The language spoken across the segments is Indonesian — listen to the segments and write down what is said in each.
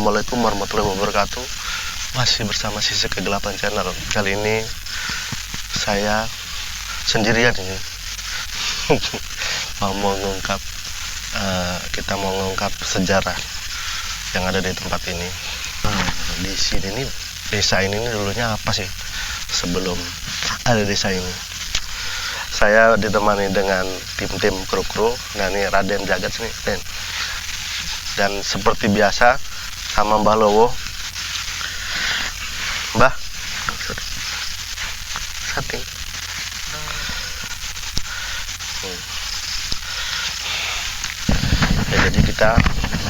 Assalamualaikum warahmatullahi wabarakatuh. Masih bersama Sisi Kegelapan Channel. Kali ini saya sendirian ini. Kita mau mengungkap sejarah yang ada di tempat ini. Di sini nih, desa ini nih dulunya apa sih sebelum ada desa ini? Saya ditemani dengan tim kru-kru. Nah, ini Raden Jagat sini, Den. Dan seperti biasa sama Mbah Lowo. Mbah, setting. Ya, jadi kita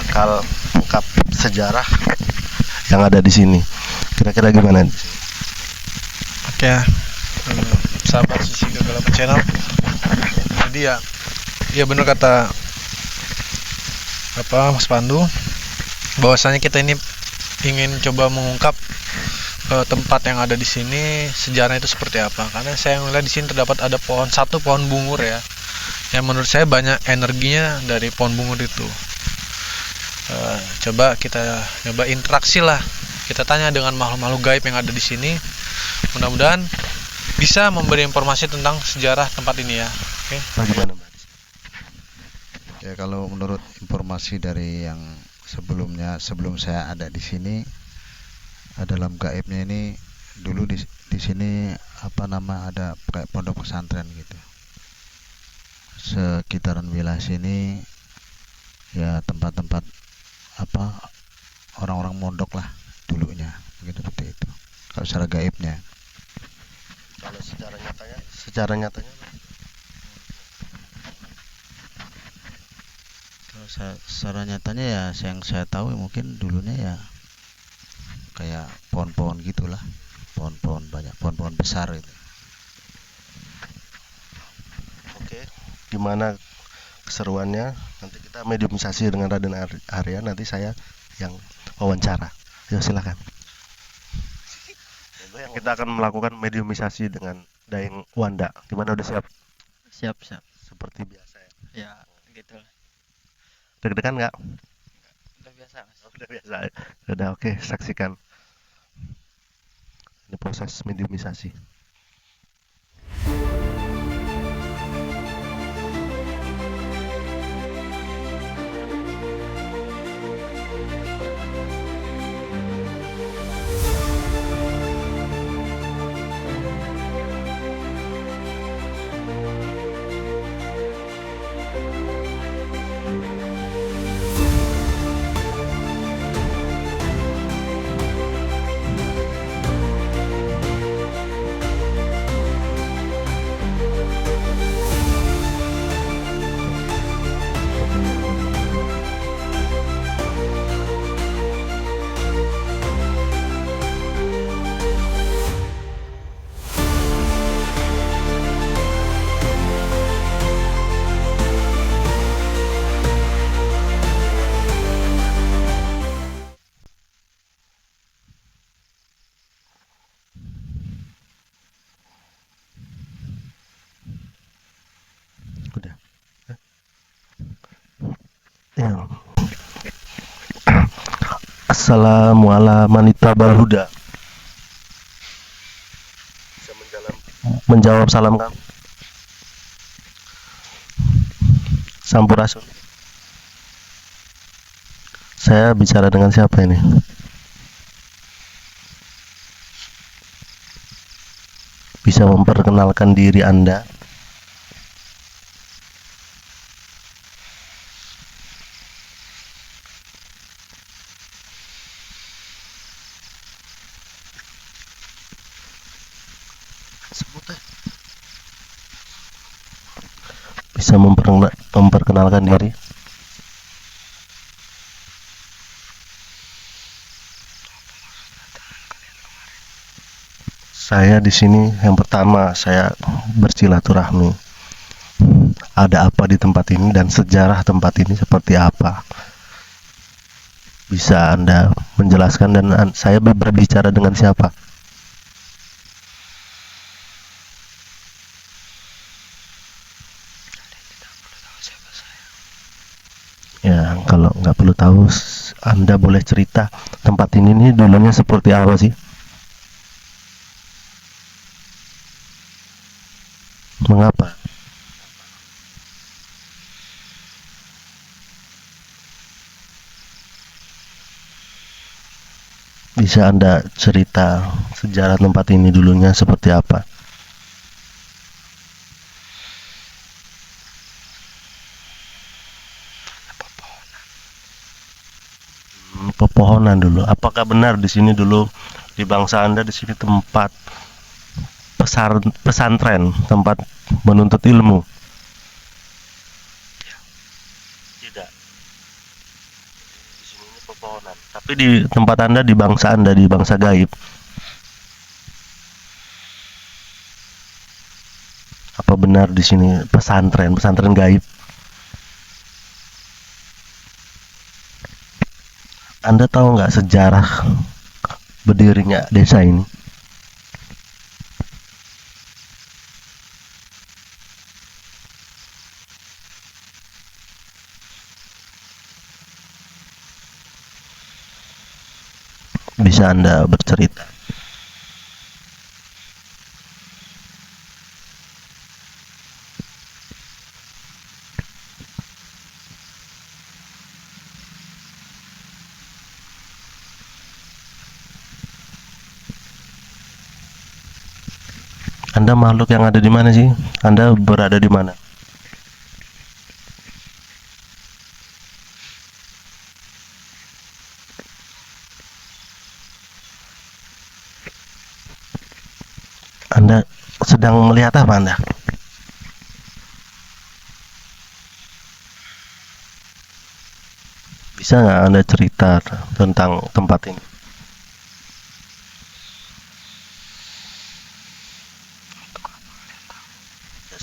bakal ungkap sejarah yang ada di sini. Kira-kira gimana? Oke, sahabat Sisi Kegelapan Channel. Jadi ya benar kata Mas Pandu, bahwasanya kita ini ingin coba mengungkap tempat yang ada di sini, sejarahnya itu seperti apa. Karena saya melihat di sini terdapat ada satu pohon bungur ya, yang menurut saya banyak energinya dari pohon bungur itu. Coba kita interaksi lah, kita tanya dengan makhluk-makhluk gaib yang ada di sini. Mudah-mudahan bisa memberi informasi tentang sejarah tempat ini ya. Oke. Bagaimana, Mbak? Ya, kalau menurut informasi dari yang sebelum saya ada di sini, dalam gaibnya ini dulu di sini ada kayak pondok pesantren gitu. Sekitaran wilayah sini ya tempat-tempat orang-orang mondok lah dulunya, begitu seperti itu. Kalau secara gaibnya. Kalau secara nyatanya Secara nyatanya ya yang saya tahu mungkin dulunya ya kayak pohon-pohon gitulah, banyak pohon-pohon besar itu. Oke, gimana keseruannya? Nanti kita mediumisasi dengan Raden Arya, nanti saya yang wawancara. Ayo silakan. Kita akan melakukan mediumisasi dengan Daeng Wanda. Gimana, udah siap? Siap. Seperti biasa ya. Ya, gitu lah. Deg-degan nggak? Udah biasa, Mas. Udah biasa. Udah, oke, saksikan. Ini proses mediumisasi. Udah. Ya. Assalamualaikum manita balhuda. Bisa menjawab salam kami. Sampurasun. Saya bicara dengan siapa ini? Bisa memperkenalkan diri Anda? Bisa memperkenalkan diri? Saya di sini yang pertama saya bersilaturahmi. Ada apa di tempat ini dan sejarah tempat ini seperti apa? Bisa Anda menjelaskan dan saya berbicara dengan siapa? Ya, kalau nggak perlu tahu, Anda boleh cerita tempat ini nih dulunya seperti apa sih? Mengapa? Bisa Anda cerita sejarah tempat ini dulunya seperti apa? Pepohonan dulu. Apakah benar di sini dulu di bangsa Anda di sini tempat pesantren, tempat menuntut ilmu? Tidak. Di sini ini pepohonan. Tapi di tempat Anda, di bangsa Anda, di bangsa gaib, apa benar di sini pesantren, pesantren gaib? Anda tahu nggak sejarah berdirinya desa ini? Bisa Anda bercerita? Anda makhluk yang ada di mana sih? Anda berada di mana? Anda sedang melihat apa Anda? Bisa nggak Anda cerita tentang tempat ini?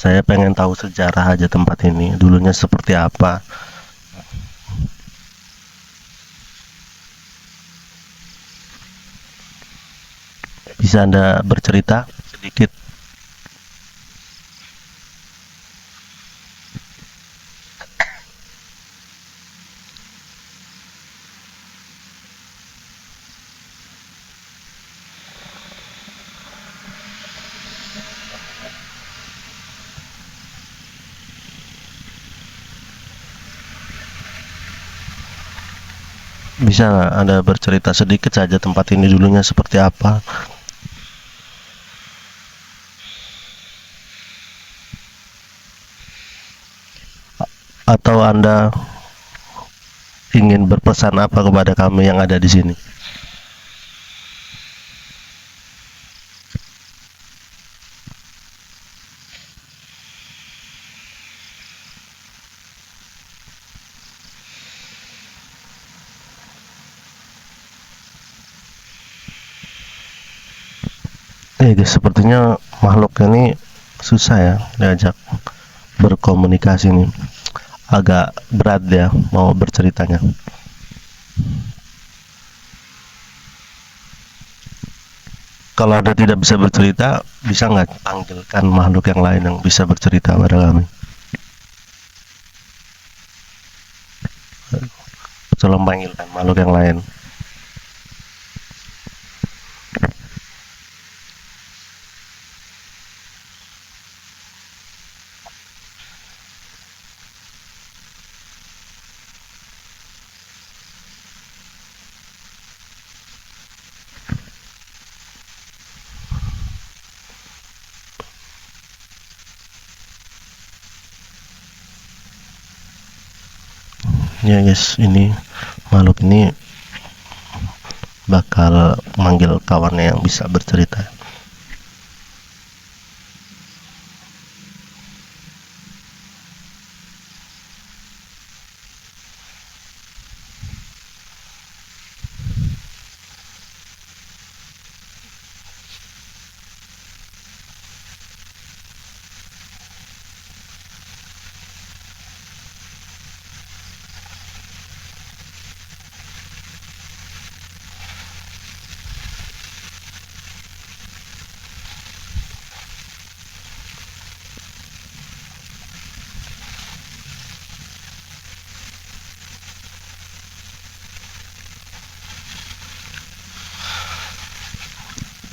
Saya pengen tahu sejarah aja tempat ini, dulunya seperti apa. Bisa Anda bercerita sedikit? Bisa nggak Anda bercerita sedikit saja tempat ini dulunya seperti apa? Atau Anda ingin berpesan apa kepada kami yang ada di sini? Sepertinya makhluk ini susah ya diajak berkomunikasi nih. Agak berat dia mau berceritanya. Kalau Anda tidak bisa bercerita, bisa nggak panggilkan makhluk yang lain yang bisa bercerita pada kami? Tolong panggilkan makhluk yang lain. Ya guys, ini makhluk ini bakal manggil kawannya yang bisa bercerita.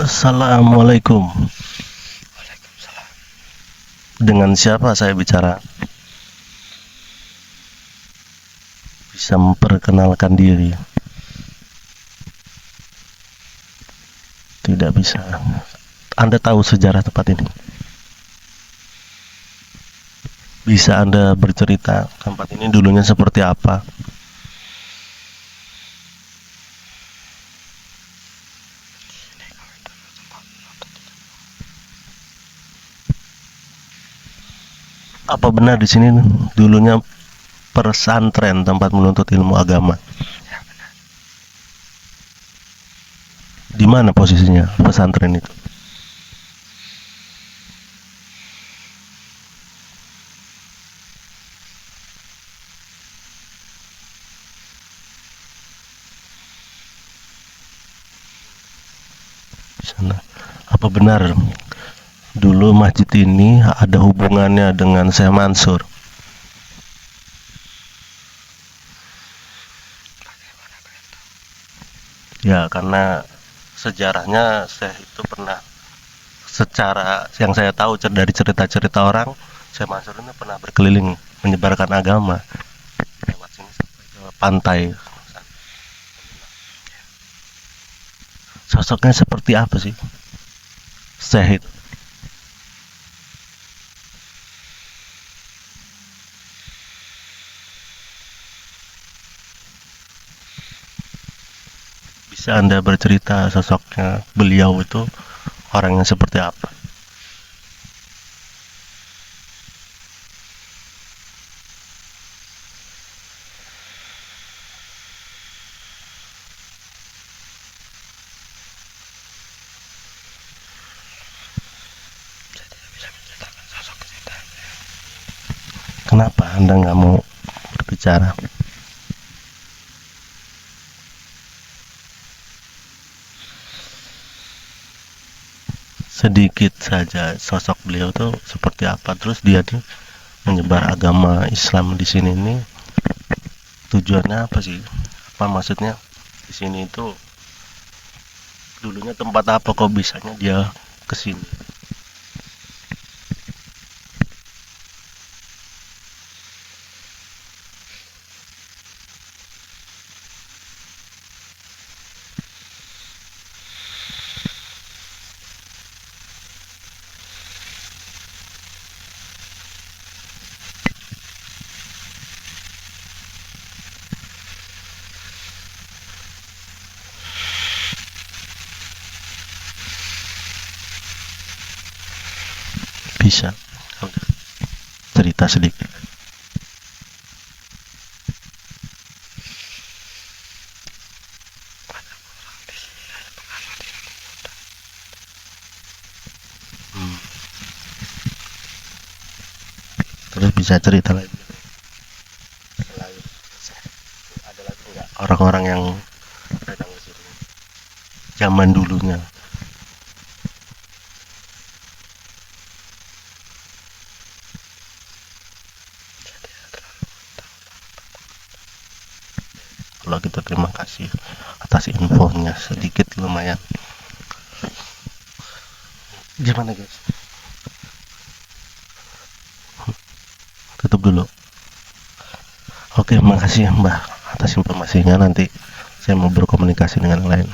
Assalamualaikum. Dengan siapa saya bicara? Bisa memperkenalkan diri? Tidak bisa. Anda tahu sejarah tempat ini? Bisa Anda bercerita tempat ini dulunya seperti apa? Apa benar di sini dulunya pesantren tempat menuntut ilmu agama? Di mana posisinya pesantren itu? Di sana. Apa benar dulu masjid ini ada hubungannya dengan Syekh Mansur? Ya, karena sejarahnya Syekh itu pernah, secara yang saya tahu dari cerita-cerita orang, Syekh Mansur ini pernah berkeliling menyebarkan agama lewat sini sampai ke pantai. Sosoknya seperti apa sih Syekh itu? Bisa Anda bercerita sosoknya beliau itu orangnya seperti apa? Kenapa Anda nggak mau berbicara? Sedikit saja sosok beliau tuh seperti apa, terus dia nih menyebar agama Islam di sini nih tujuannya apa sih? Apa maksudnya di sini itu dulunya tempat apa kok bisanya dia kesini? Bisa cerita sedikit? Hmm. Terus bisa cerita lagi? Selain ada lagi nggak orang-orang yang datang ke sini zaman dulunya? Kalau gitu terima kasih atas infonya, sedikit lumayan. Gimana guys? Tutup dulu. Oke, makasih Mbak atas informasinya. Nanti saya mau berkomunikasi dengan yang lain.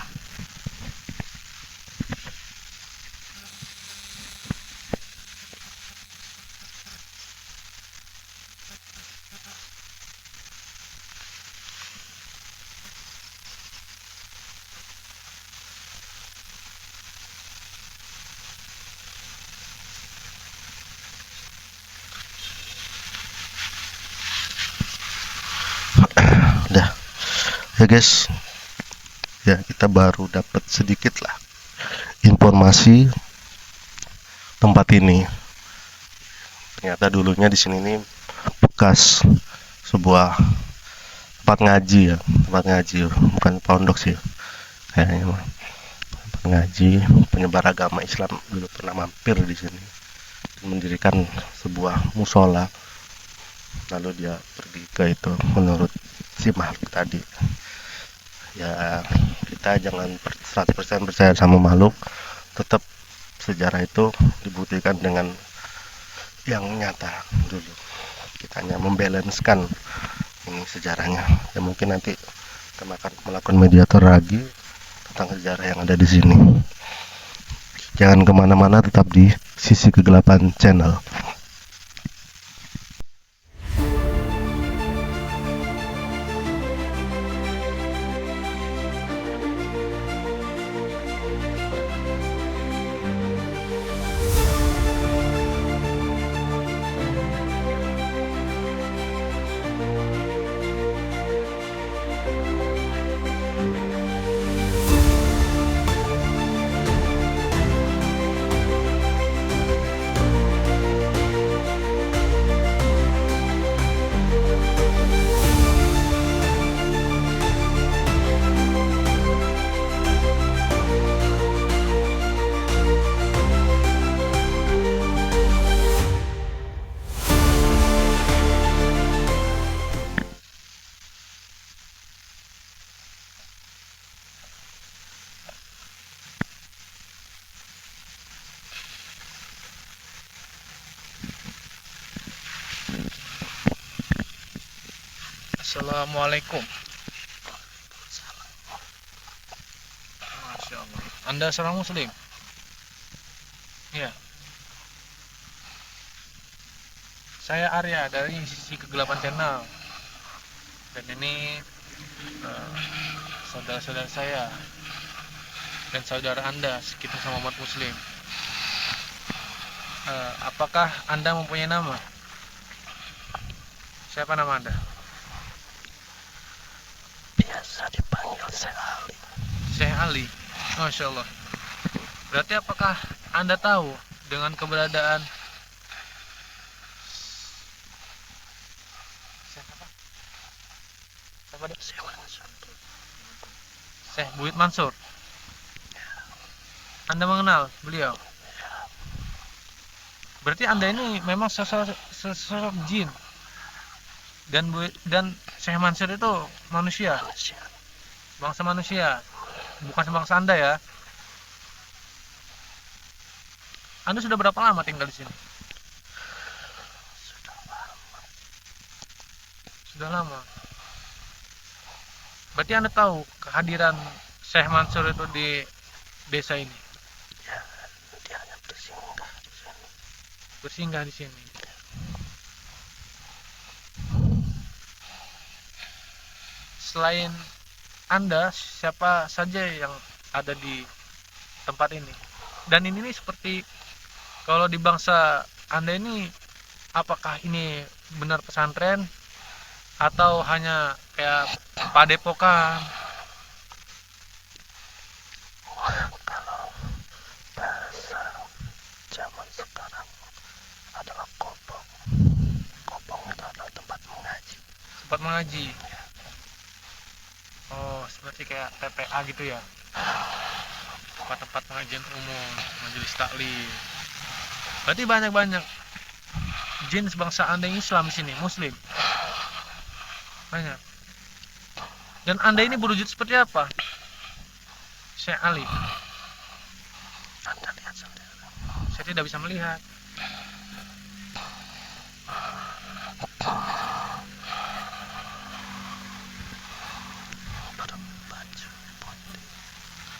Udah ya guys, ya kita baru dapat sedikit lah informasi tempat ini. Ternyata dulunya di sini nih bekas sebuah tempat ngaji ya, bukan pondok sih kayaknya mah. Tempat ngaji penyebar agama Islam dulu pernah mampir di sini, mendirikan sebuah musola, lalu dia pergi ke itu menurut si makhluk tadi. Ya kita jangan 100% percaya sama makhluk, tetap sejarah itu dibuktikan dengan yang nyata dulu. Kita hanya membalancekan ini sejarahnya. Ya mungkin nanti kita akan melakukan mediator lagi tentang sejarah yang ada di sini. Jangan kemana-mana, tetap di Sisi Kegelapan Channel. Assalamualaikum. Masya Allah. Anda seorang Muslim? Iya. Saya Arya dari Sisi Kegelapan Channel. Dan ini saudara-saudara saya dan saudara Anda, kita sama umat Muslim. Apakah Anda mempunyai nama? Siapa nama Anda? Biasa dipanggil Syekh Ali. Syekh Ali. Masya Allah. Berarti apakah Anda tahu dengan keberadaan Syekh Buit Mansur? Anda mengenal beliau? Berarti Anda ini memang sosok jin. Dan Syekh Mansur itu manusia. Bangsa manusia. Bukan sebangsa Anda ya. Anda sudah berapa lama tinggal di sini? Sudah lama. Berarti Anda tahu kehadiran Syekh Mansur itu di desa ini? Ya, dia hanya bersinggah di sini. Bersinggah di sini. Selain Anda, siapa saja yang ada di tempat ini? Dan ini nih seperti kalau di bangsa Anda ini, apakah ini benar pesantren atau hanya kayak padepokan? Kalau bahasa zaman sekarang adalah kopong. Kopong itu adalah tempat mengaji. Tempat mengaji. Oh, seperti kayak TPA gitu ya. Tempat-tempat pengajian umum, majelis taklim. Berarti banyak jin sebangsa Anda yang Islam di sini, Muslim. Banyak. Dan Anda ini berwujud seperti apa? Syekh Ali. Anda lihat sendiri. Saya tidak bisa melihat.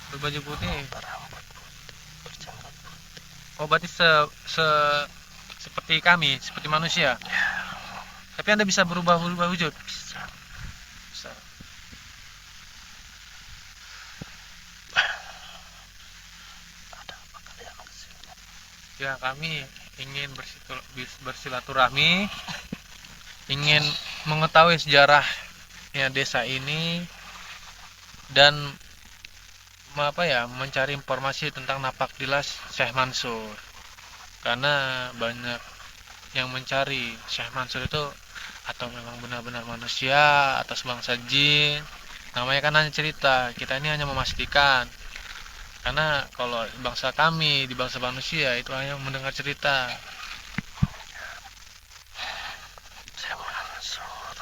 Berbaju putih. Berambut putih, berjenggot putih. Oh, berarti seperti kami, seperti manusia. Tapi Anda bisa berubah wujud. Bisa. Bisa. Ada apa kalian di sini? Ya, kami ingin bersilaturahmi, ingin mengetahui sejarah desa ini dan mencari informasi tentang napaktilas Syekh Mansur. Karena banyak yang mencari Syekh Mansur itu atau memang benar-benar manusia atau sebangsa jin. Namanya kan hanya cerita, kita ini hanya memastikan. Karena kalau bangsa kami di bangsa manusia itu hanya mendengar cerita. Syekh Mansur.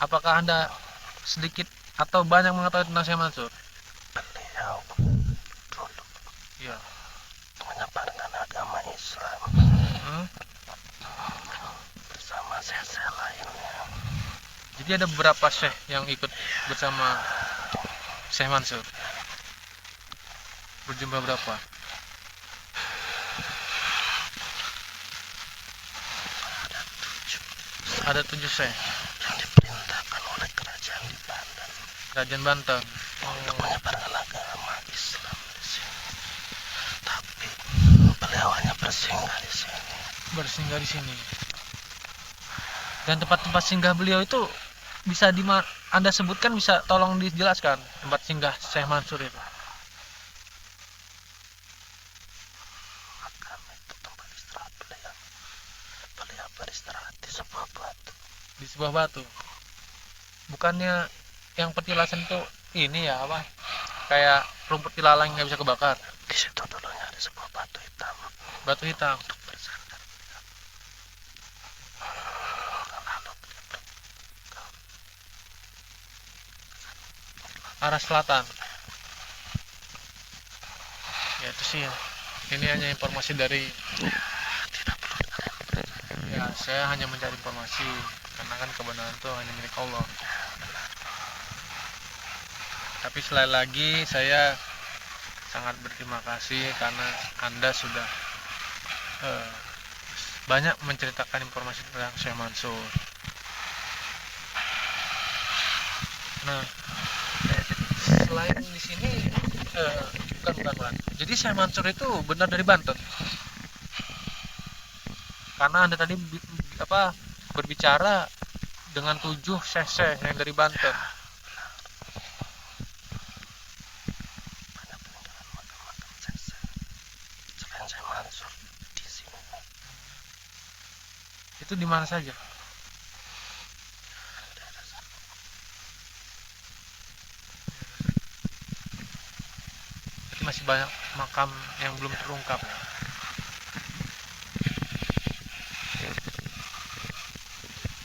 Apakah Anda sedikit atau banyak mengetahui tentang Syekh Mansur? Beliau dulu Iya. Islam Hmm? bersama syekh-syekh lainnya. Jadi ada beberapa syekh yang ikut bersama Syekh Mansur. Berjumlah berapa? Ada 7 syekh. Yang diperintahkan oleh kerajaan di Banten Kerajaan Banten. untuk menyebarkan agama Islam di sini. Tapi beliau hanya bersinggah di sini. Bersinggah di sini. Dan tempat-tempat singgah beliau itu bisa Anda sebutkan, bisa tolong dijelaskan tempat singgah Syekh Mansur itu. Makam itu tempat istirahat beliau. Beliau beristirahat di sebuah batu. Di sebuah batu. Bukannya yang petilasan itu ini ya apa? Kayak rumput ilalang yang nggak bisa kebakar. Di situ dulunya ada sebuah batu hitam Batu hitam. untuk bersandar. Lalu beliau Arah selatan. Ya itu sih ya. Ini hanya informasi dari tidak perlu ya, saya hanya mencari informasi karena kan kebenaran itu hanya milik Allah. Tapi sekali lagi saya sangat berterima kasih karena Anda sudah banyak menceritakan informasi tentang Syekh Mansur. Nah, selain di sini bukan. Jadi Syekh Mansur itu benar dari Banten. Karena Anda tadi berbicara dengan 7 syekh yang dari Banten. banyak peninggalan makam-makam syekh-syekh selain Syekh Mansur di sini. Itu di mana saja? Berarti masih banyak makam yang belum terungkap.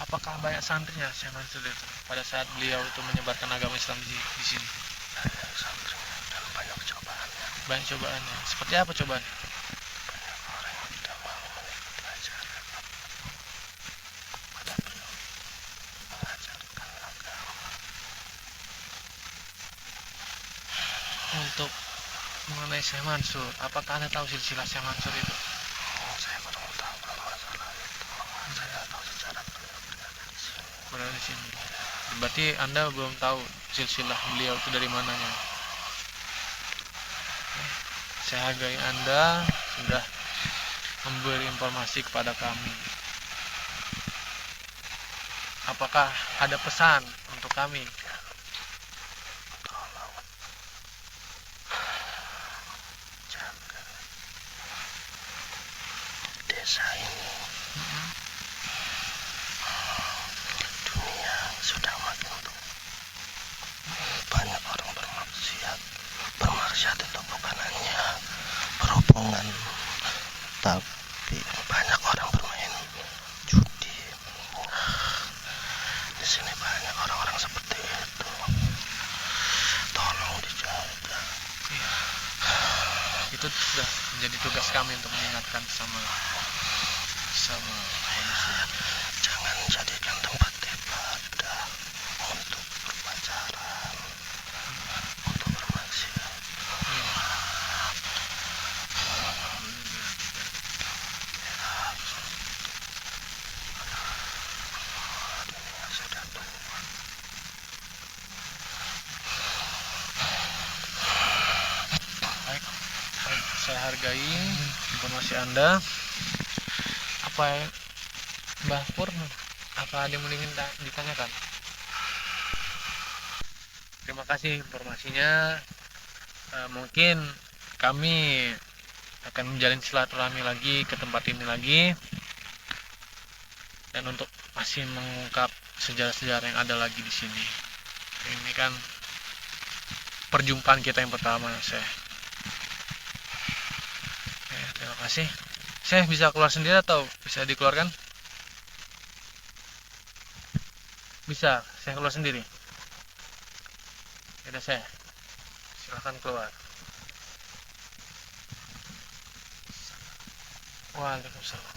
Apakah banyak santrinya Syekh Mansur itu pada saat beliau itu menyebarkan agama Islam di sini? Banyak santrinya dan banyak cobaannya. Banyak cobaannya. Seperti apa cobaan? Banyak orang yang tidak mau mengikuti ajaran pada beliau mengajarkan agama. Untuk mengenai Syekh Mansur, apakah Anda tahu silsilah Syekh Mansur itu? Saya kurang tahu kalau masalah itu. Saya tahu sejarah beliau berada di sini. Berada di sini. Berarti Anda belum tahu silsilah beliau itu dari mananya. Saya hargai Anda sudah memberi informasi kepada kami. Apakah ada pesan untuk kami? Tolong jaga desa ini. Dunia sudah makin tua. Banyak orang bermaksiat. Bermaksiat itu bukan hanya berhubungan, tapi banyak orang bermain judi. Di sini banyak orang-orang seperti itu. Tolong dijaga. Itu sudah menjadi tugas kami untuk mengingatkan sama manusia. Jangan jadikan tempat ibadah untuk berpacaran, untuk bermaksiat. Dunia sudah tua. Baik, saya hargai informasi Anda. Apa ya, Mbah Pur, apa ada yang ingin ditanyakan? Terima kasih informasinya. Mungkin kami akan menjalin silaturahmi lagi ke tempat ini lagi, dan untuk masih mengungkap sejarah-sejarah yang ada lagi di sini. Ini kan perjumpaan kita yang pertama, Syekh. Terima kasih. Syekh bisa keluar sendiri atau bisa dikeluarkan? Bisa, saya keluar sendiri. Ya udah, Syekh. Silahkan keluar. Waalaikumsalam.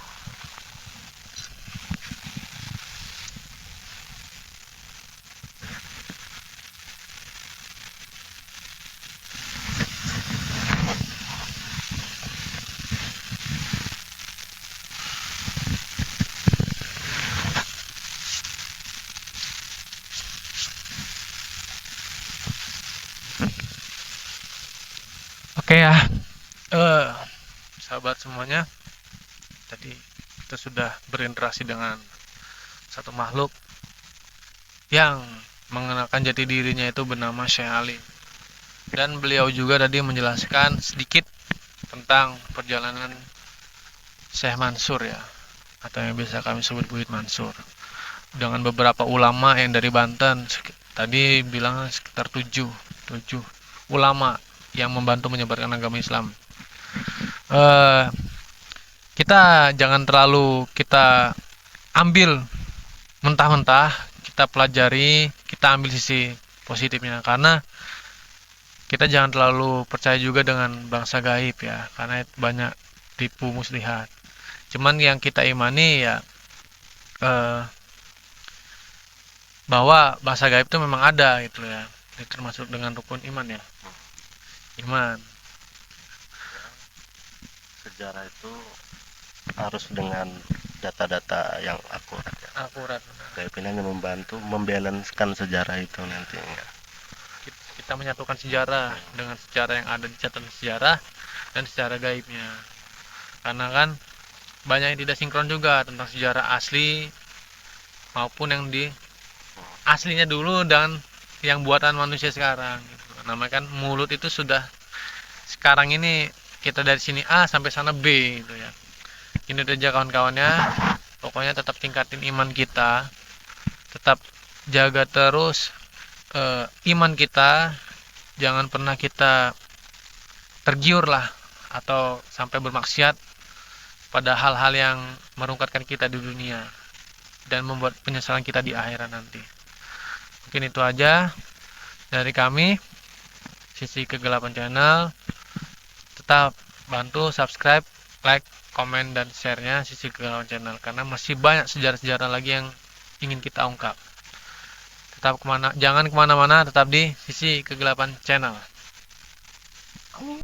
Oke ya, sahabat semuanya, tadi kita sudah berinteraksi dengan satu makhluk yang mengenalkan jati dirinya itu bernama Syekh Ali, dan beliau juga tadi menjelaskan sedikit tentang perjalanan Syekh Mansur ya, atau yang biasa kami sebut Buhid Mansur, dengan beberapa ulama yang dari Banten. Tadi bilang sekitar 7 ulama yang membantu menyebarkan agama Islam. Kita jangan terlalu kita ambil mentah-mentah, kita pelajari, kita ambil sisi positifnya, karena kita jangan terlalu percaya juga dengan bangsa gaib ya, karena banyak tipu muslihat. Cuman yang kita imani ya bahwa bangsa gaib itu memang ada gitu ya, ini termasuk dengan rukun iman ya, iman. Sejarah itu harus dengan data-data yang akurat ya. Akurat. Gaib ini hanya membantu membalanskan sejarah itu nantinya. Kita menyatukan sejarah dengan sejarah yang ada di catatan sejarah dan sejarah gaibnya, karena kan banyak yang tidak sinkron juga tentang sejarah asli maupun yang di aslinya dulu dan yang buatan manusia sekarang gitu. Namanya kan mulut itu sudah sekarang ini kita dari sini A sampai sana B gitu ya. Ini aja kawan-kawannya, pokoknya tetap tingkatin iman kita, tetap jaga terus iman kita, jangan pernah kita tergiur lah atau sampai bermaksiat pada hal-hal yang merungkatkan kita di dunia dan membuat penyesalan kita di akhirat nanti. Mungkin itu aja dari kami, Sisi Kegelapan Channel. Tetap bantu subscribe, like, komen, dan share-nya Sisi Kegelapan Channel, karena masih banyak sejarah-sejarah lagi yang ingin kita ungkap. Jangan kemana-mana, tetap di Sisi Kegelapan Channel.